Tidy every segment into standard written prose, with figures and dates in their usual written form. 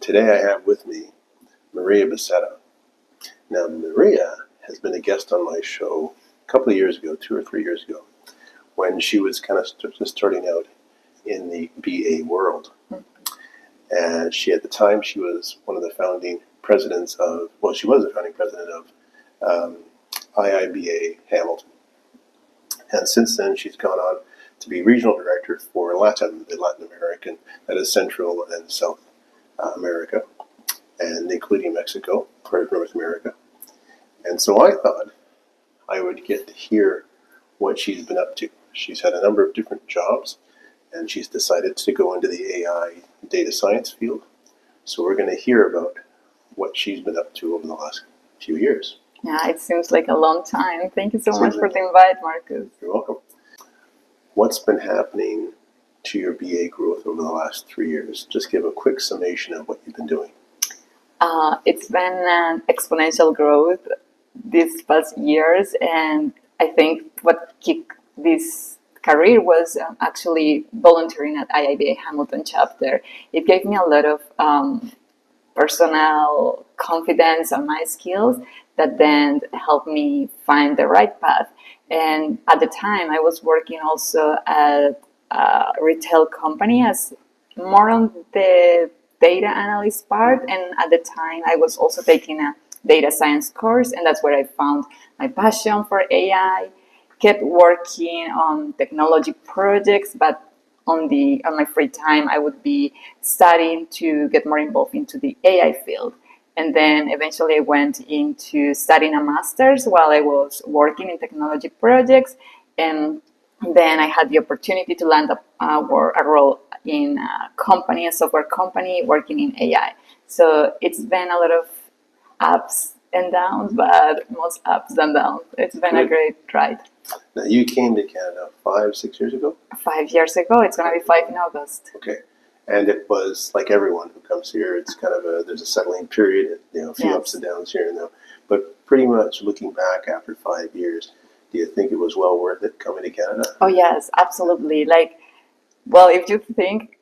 today I have with me Maria Becerra. Now, Maria has been a guest on my show a couple of years ago, 2 or 3 years ago, when she was kind of just starting out in the BA world. And at the time, she was one of the founding presidents of, well, she was the founding president of IIBA Hamilton. And since then, she's gone on to be regional director for Latin American, that is Central and South America, and including Mexico, part of North America. And so I thought I would get to hear what she's been up to. She's had a number of different jobs, and she's decided to go into the AI data science field. So we're going to hear about what she's been up to over the last few years. Yeah, it seems like a long time. Thank you so much for the invite, Marcus. You're welcome. What's been happening to your BA growth over the last 3 years? Just give a quick summation of what you've been doing. It's been an exponential growth these past years, and I think what kicked this career was actually volunteering at IIBA Hamilton Chapter. It gave me a lot of personal confidence on my skills that then helped me find the right path. And at the time, I was working also at a retail company as more on the data analyst part. And at the time, I was also taking a data science course, and that's where I found my passion for AI. Kept working on technology projects, but on my free time, I would be studying to get more involved into the AI field. And then eventually I went into studying a master's while I was working in technology projects. And then I had the opportunity to land a role in a software company working in AI. So it's been a lot of ups and downs, but most ups than downs. It's been a great ride. Now, you came to Canada 5, 6 years ago? 5 years ago. It's going to be 5 in August. Okay. And it was like everyone who comes here, it's kind of there's a settling period, a few ups and downs here and there. But pretty much looking back after 5 years, do you think it was well worth it coming to Canada? Oh, yes, absolutely. Well, if you think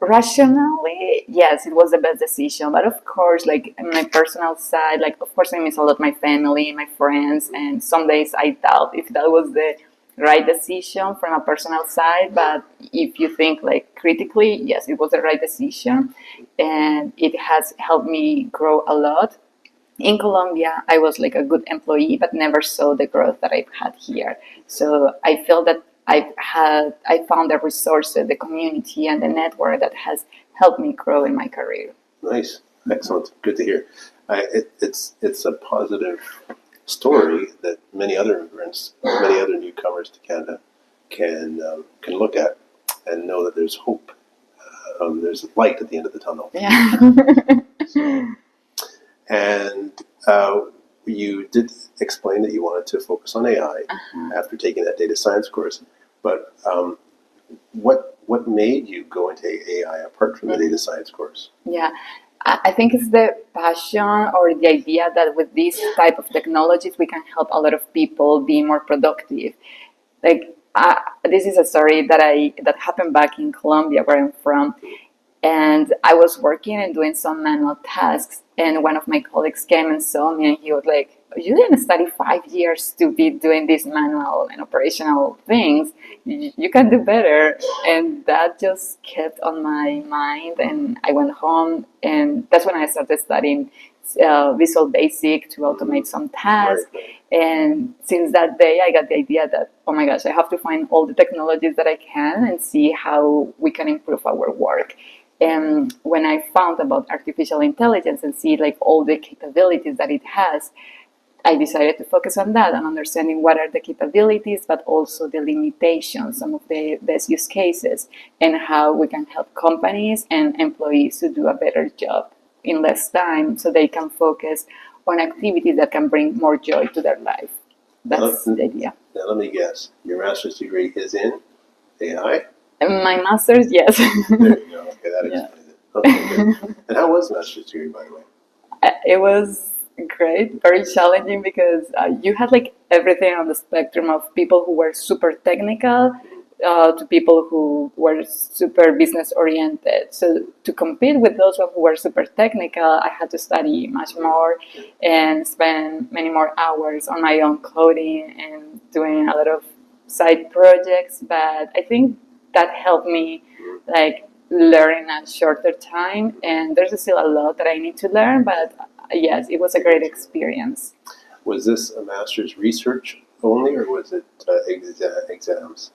rationally, yes, it was the best decision. But of course, on my personal side, of course, I miss a lot my family, my friends, and some days I doubt if that was the right decision from a personal side. But if you think critically, yes, it was the right decision, and it has helped me grow a lot. In Colombia, I was a good employee, but never saw the growth that I've had here. So I feel that I found the resources, the community, and the network that has helped me grow in my career. Nice, excellent, good to hear. It's a positive story that many other immigrants, many other newcomers to Canada can look at and know that there's hope. There's light at the end of the tunnel. Yeah. And you did explain that you wanted to focus on AI after taking that data science course. But what made you go into AI apart from the data science course? Yeah. I think it's the passion or the idea that with this type of technologies, we can help a lot of people be more productive. This is a story that happened back in Colombia, where I'm from. And I was working and doing some manual tasks. And one of my colleagues came and saw me, and he was like, "You didn't study 5 years to be doing these manual and operational things. You can do better." And that just kept on my mind. And I went home, and that's when I started studying Visual Basic to automate some tasks. And since that day, I got the idea that, oh my gosh, I have to find all the technologies that I can and see how we can improve our work. And when I found about artificial intelligence and see all the capabilities that it has, I decided to focus on that and understanding what are the capabilities, but also the limitations, some of the best use cases, and how we can help companies and employees to do a better job in less time so they can focus on activities that can bring more joy to their life. That's the idea. Now let me guess. Your master's degree is in AI? My master's, yes. There you go. Okay, that explains it. Okay, good. And how was the master's degree, by the way? It was great, very challenging, because you had everything on the spectrum of people who were super technical, to people who were super business oriented. So to compete with those who were super technical, I had to study much more and spend many more hours on my own coding and doing a lot of side projects. But I think that helped me like learn in a shorter time. And there's still a lot that I need to learn, but yes, it was a great experience. Was this a master's research only, or was it exams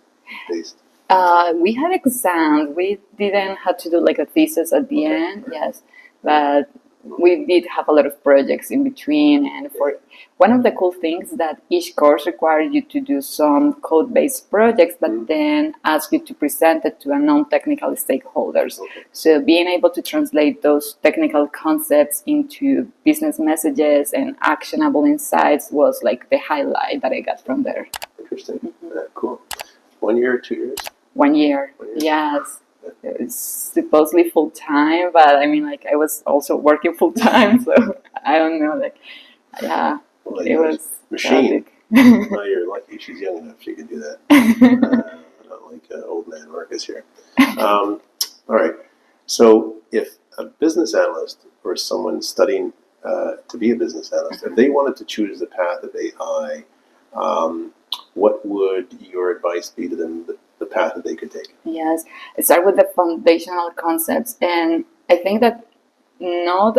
based? We had exams. We didn't have to do like a thesis at the end, yes, but we did have a lot of projects in between. And for one of the cool things that each course required you to do some code-based projects, but then ask you to present it to a non-technical stakeholders. So being able to translate those technical concepts into business messages and actionable insights was like the highlight that I got from there. Interesting. Cool. 1 year or 2 years? 1 year, yes. It's supposedly full time, but I mean, like I was also working full time, so I don't know. Like, yeah, Well, it was machine. Well, you're lucky she's young enough she could do that. Not like old man Marcus here. All right. So, if a business analyst or someone studying to be a business analyst, if they wanted to choose the path of AI, what would your advice be to them? The path that they could take? Yes, start with the foundational concepts, and I think that not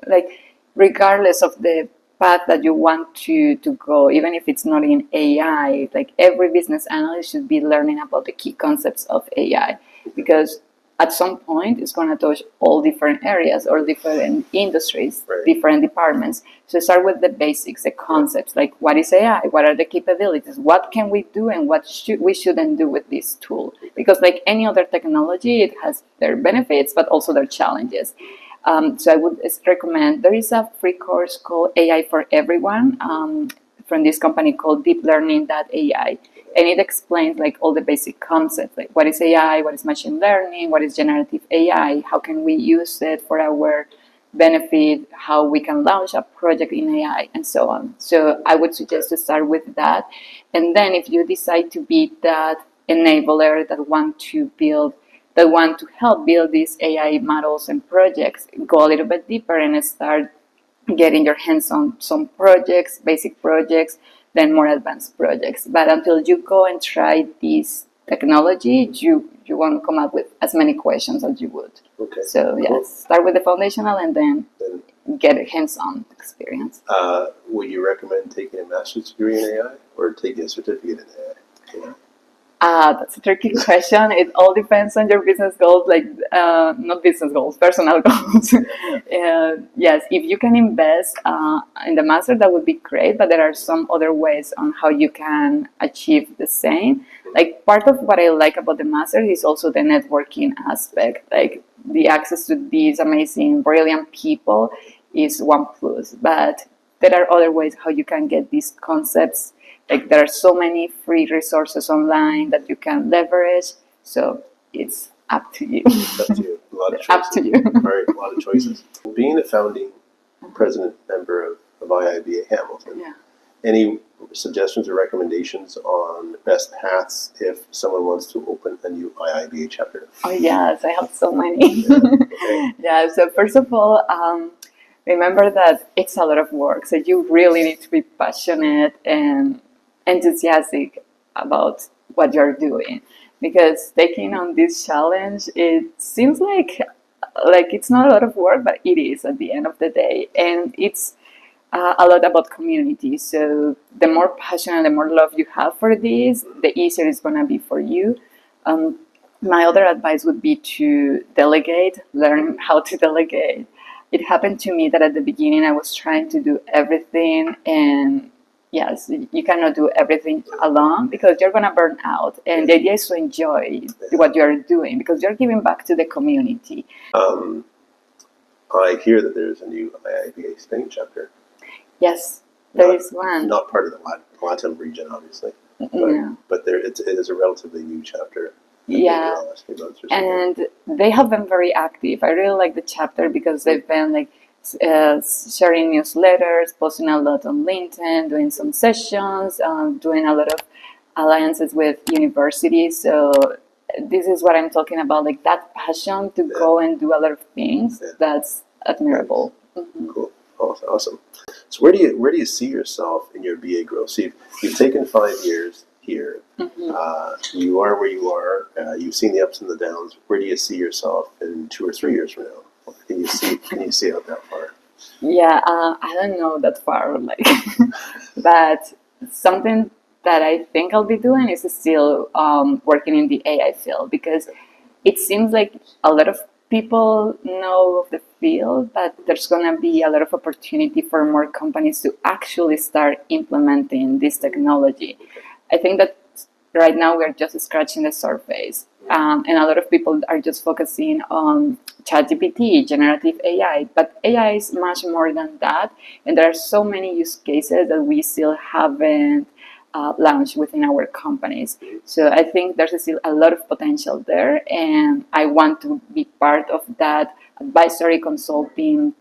like regardless of the path that you want to go, even if it's not in AI, like every business analyst should be learning about the key concepts of AI, because at some point it's going to touch all different areas or different industries, different departments. So start with the basics, the concepts, like what is AI, what are the capabilities, what can we do, and what we shouldn't do with this tool. Because like any other technology, it has their benefits, but also their challenges. So I would recommend, there is a free course called AI for Everyone from this company called deeplearning.ai. And it explains like all the basic concepts, like what is AI, what is machine learning, what is generative AI, how can we use it for our benefit, how we can launch a project in AI, and so on. So I would suggest to start with that. And then if you decide to be that enabler that want to help build these AI models and projects, go a little bit deeper and start getting your hands on some projects, basic projects, then more advanced projects. But until you go and try this technology, you won't come up with as many questions as you would. Okay. So yes, start with the foundational and then get a hands-on experience. Would you recommend taking a master's degree in AI or taking a certificate in AI? That's a tricky question. It all depends on your business goals, like not business goals, personal goals. Yes, if you can invest in the master, that would be great, but there are some other ways on how you can achieve the same. Like part of what I like about the master is also the networking aspect. Like the access to these amazing, brilliant people is one plus, but there are other ways how you can get these concepts. Like there are so many free resources online that you can leverage. So it's up to you. It's up to you. A lot of choices. Up to you. Right, a lot of choices. Being a founding president member of IIBA Hamilton, any suggestions or recommendations on best paths if someone wants to open a new IIBA chapter? Oh yes, I have so many. So first of all, remember that it's a lot of work. So you really need to be passionate and enthusiastic about what you're doing, because taking on this challenge, it seems like it's not a lot of work, but it is at the end of the day, and it's a lot about community. So the more passion, the more love you have for this, the easier it's going to be for you. My other advice would be to delegate, learn how to delegate. It happened to me that at the beginning I was trying to do everything, and yes, you cannot do everything alone because you're going to burn out. And the idea is to enjoy what you're doing because you're giving back to the community. I hear that there's a new IIBA Spain chapter. Yes, there is one. Not part of the Latin region, obviously, but it is a relatively new chapter. Yeah, and they have been very active. I really like the chapter because they've been like sharing newsletters, posting a lot on LinkedIn, doing some sessions, doing a lot of alliances with universities. So this is what I'm talking about, like that passion to go and do a lot of things. That's admirable. Cool. Awesome. So where do you see yourself in your BA growth? So you've taken 5 years here. You are where you are. You've seen the ups and the downs. Where do you see yourself in 2 or 3 years from now? Can you see out that far? Yeah, I don't know that far, like, but something that I think I'll be doing is still working in the AI field, because it seems like a lot of people know of the field, but there's going to be a lot of opportunity for more companies to actually start implementing this technology. I think that right now we're just scratching the surface, and a lot of people are just focusing on ChatGPT, generative AI, but AI is much more than that, and there are so many use cases that we still haven't launched within our companies. So I think there's still a lot of potential there, and I want to be part of that advisory consulting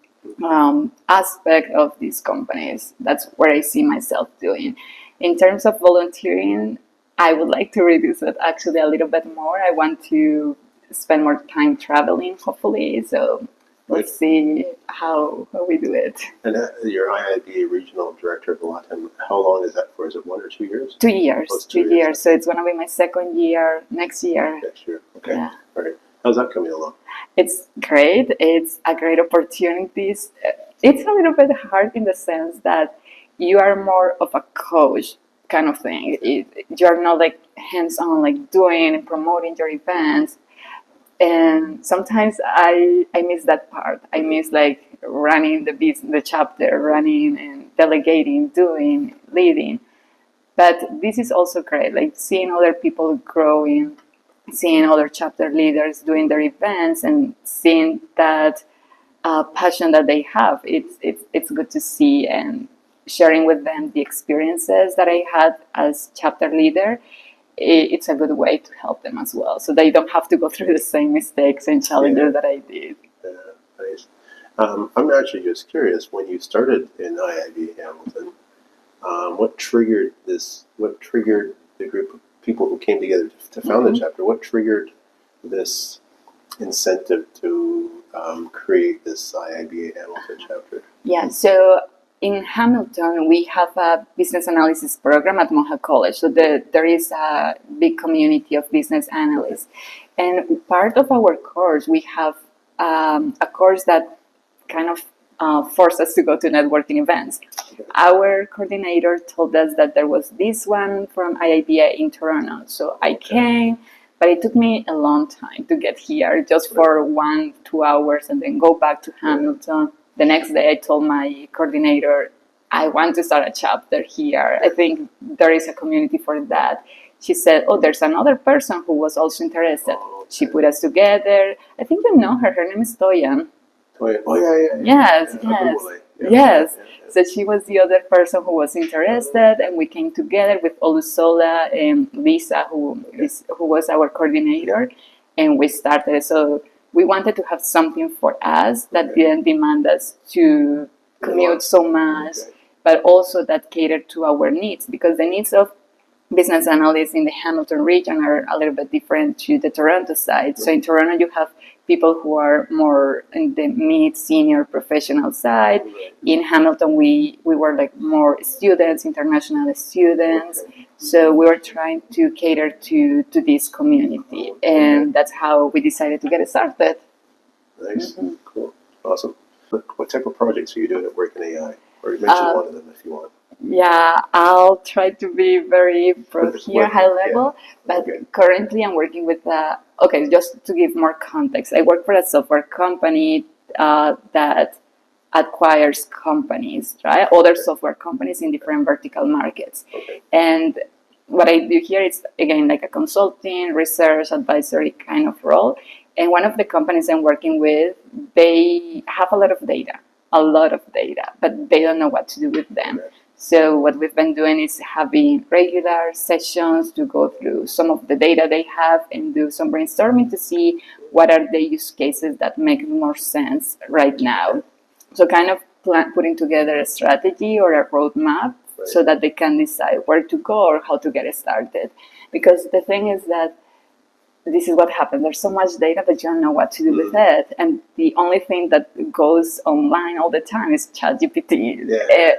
aspect of these companies. That's where I see myself doing. In terms of volunteering, I would like to reduce it actually a little bit more. I want to spend more time traveling, hopefully. So let's see how we do it. And your IIBA Regional Director of Latin, how long is that for? Is it 1 or 2 years? 2 years. Oh, 2 years. So it's going to be my second year next year. Next year. Okay. Yeah. All right. How's that coming along? It's great. It's a great opportunity. It's a little bit hard in the sense that you are more of a coach kind of thing. You're not like hands-on, like doing and promoting your events. And sometimes I miss that part. I miss like running the chapter, running and delegating, doing, leading. But this is also great, like seeing other people growing, seeing other chapter leaders doing their events, and seeing that passion that they have. It's good to see, and sharing with them the experiences that I had as chapter leader. It's a good way to help them as well, so they don't have to go through the same mistakes and challenges that I did. Nice. I'm actually just curious, when you started in IIBA Hamilton, what triggered the group of people who came together to found the chapter? What triggered this incentive to create this IIBA Hamilton chapter? Yeah, so in Hamilton, we have a business analysis program at Moha College. So there is a big community of business analysts. And part of our course, we have a course that kind of forced us to go to networking events. Our coordinator told us that there was this one from IIBA in Toronto. So I came, but it took me a long time to get here, just for 1-2 hours, and then go back to Hamilton. The next day I told my coordinator, I want to start a chapter here. I think there is a community for that. She said, oh, there's another person who was also interested. She put us together. I think you know her. Her name is Toya. Oh, yeah. Yes. So she was the other person who was interested, and we came together with Olusola and Lisa, who was our coordinator, and we started. So we wanted to have something for us that didn't demand us to commute so much, but also that catered to our needs, because the needs of business analysts in the Hamilton region are a little bit different to the Toronto side. So in Toronto, you have people who are more in the mid-senior professional side. In Hamilton, we were like more students, international students. So we were trying to cater to this community, and that's how we decided to get it started. Nice, cool, awesome. What type of projects are you doing at Work in AI? Or you mentioned one of them if you want. Yeah, I'll try to be very broad here, high level, but currently I'm working with, just to give more context, I work for a software company that acquires companies, right? Other software companies in different vertical markets. And what I do here is, again, like a consulting, research, advisory kind of role. And one of the companies I'm working with, they have a lot of data, but they don't know what to do with them. So what we've been doing is having regular sessions to go through some of the data they have and do some brainstorming to see what are the use cases that make more sense right now. So kind of putting together a strategy or a roadmap so that they can decide where to go or how to get started. Because the thing is that this is what happens. There's so much data that you don't know what to do with it. And the only thing that goes online all the time is ChatGPT.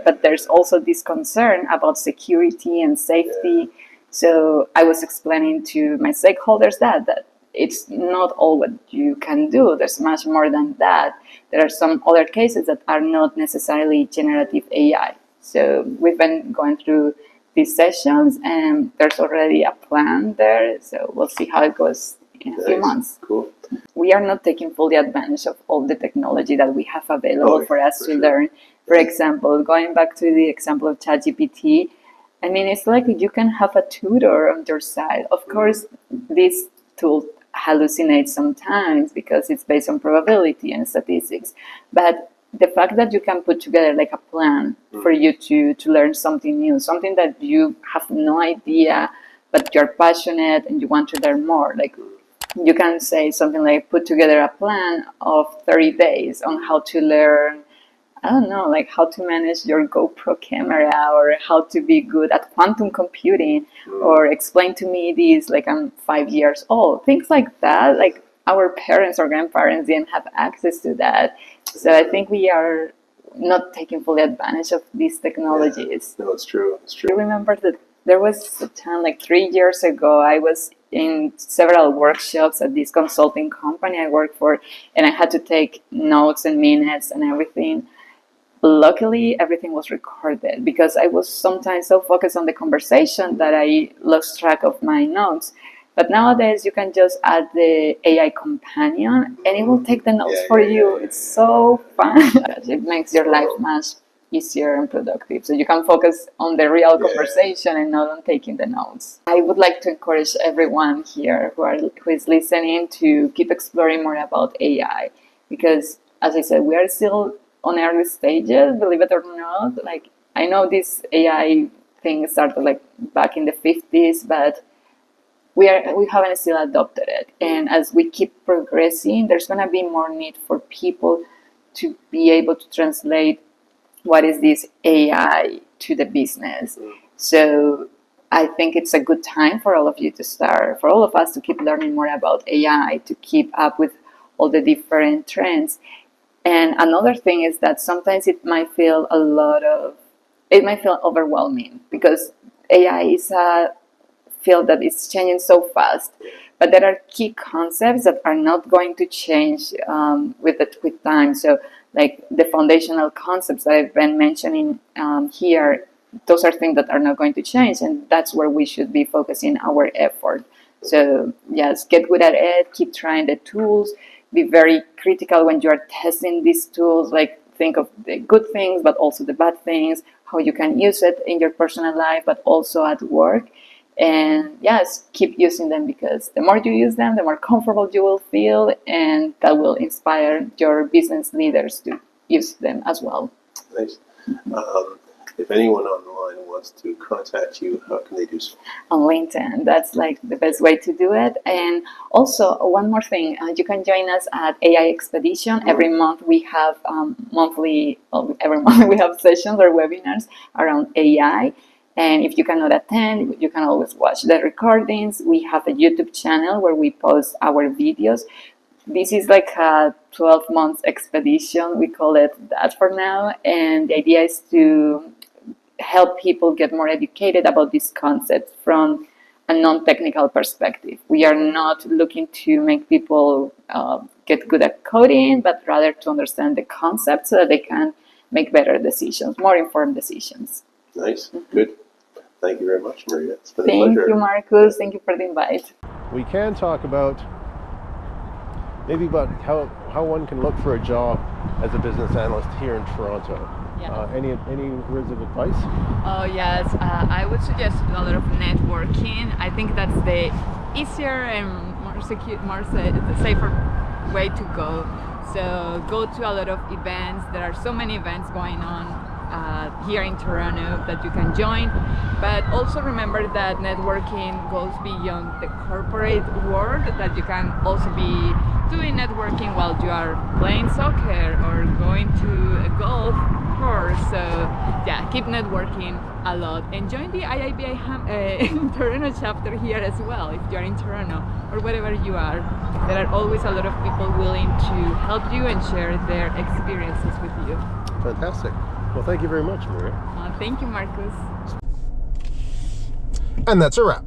But there's also this concern about security and safety. So I was explaining to my stakeholders that it's not all what you can do. There's much more than that. There are some other cases that are not necessarily generative AI. So we've been going through these sessions, and there's already a plan there. So we'll see how it goes in a few months. Cool. We are not taking fully advantage of all the technology that we have available for us to learn. For example, going back to the example of ChatGPT, I mean, it's like you can have a tutor on your side. Of course, this tool hallucinates sometimes because it's based on probability and statistics. But the fact that you can put together like a plan for you to learn something new, something that you have no idea, but you're passionate and you want to learn more. Like you can say something like put together a plan of 30 days on how to learn, I don't know, like how to manage your GoPro camera, or how to be good at quantum computing, or explain to me this like I'm 5 years old. Things like that, like our parents or grandparents didn't have access to that. So I think we are not taking fully advantage of these technologies. No, it's true. It's true. I remember that there was a time like 3 years ago, I was in several workshops at this consulting company I work for, and I had to take notes and minutes and everything. Luckily, everything was recorded because I was sometimes so focused on the conversation that I lost track of my notes. But nowadays, you can just add the AI companion and it will take the notes for you. It's so fun. It makes your life much easier and productive. So you can focus on the real conversation and not on taking the notes. I would like to encourage everyone here who is listening to keep exploring more about AI. Because, as I said, we are still on early stages, believe it or not. Like, I know this AI thing started like back in the 50s, but we haven't still adopted it. And as we keep progressing, there's going to be more need for people to be able to translate what is this AI to the business. So I think it's a good time for all of you to start, for all of us to keep learning more about AI, to keep up with all the different trends. And another thing is that sometimes it might feel overwhelming because AI is a field that is changing so fast, but there are key concepts that are not going to change with time. So like the foundational concepts that I've been mentioning here, those are things that are not going to change, and that's where we should be focusing our effort. So yes, get good at it, keep trying the tools, be very critical when you are testing these tools, like think of the good things, but also the bad things, how you can use it in your personal life, but also at work. And yes, keep using them because the more you use them, the more comfortable you will feel, and that will inspire your business leaders to use them as well. Nice. If anyone online wants to contact you, how can they do so? On LinkedIn, that's like the best way to do it. And also one more thing, you can join us at AI Expedition. Every month we have every month we have sessions or webinars around AI. And if you cannot attend, you can always watch the recordings. We have a YouTube channel where we post our videos. This is like a 12-month expedition. We call it that for now. And the idea is to help people get more educated about this concept from a non-technical perspective. We are not looking to make people get good at coding, but rather to understand the concept so that they can make better decisions, more informed decisions. Nice. Good. Thank you very much, Maria. It's been a pleasure. Thank you, Marcus. Thank you for the invite. We can talk about how one can look for a job as a business analyst here in Toronto. Yeah. Any words of advice? Oh yes, I would suggest a lot of networking. I think that's the easier and more secure, safer way to go. So go to a lot of events. There are so many events going on here in Toronto that you can join, but also remember that networking goes beyond the corporate world, that you can also be doing networking while you are playing soccer or going to a golf course. So yeah, keep networking a lot and join the IIBA Toronto chapter here as well if you are in Toronto or wherever you are. There are always a lot of people willing to help you and share their experiences with you. Fantastic. Well, thank you very much, Maria. Thank you, Marcus. And that's a wrap.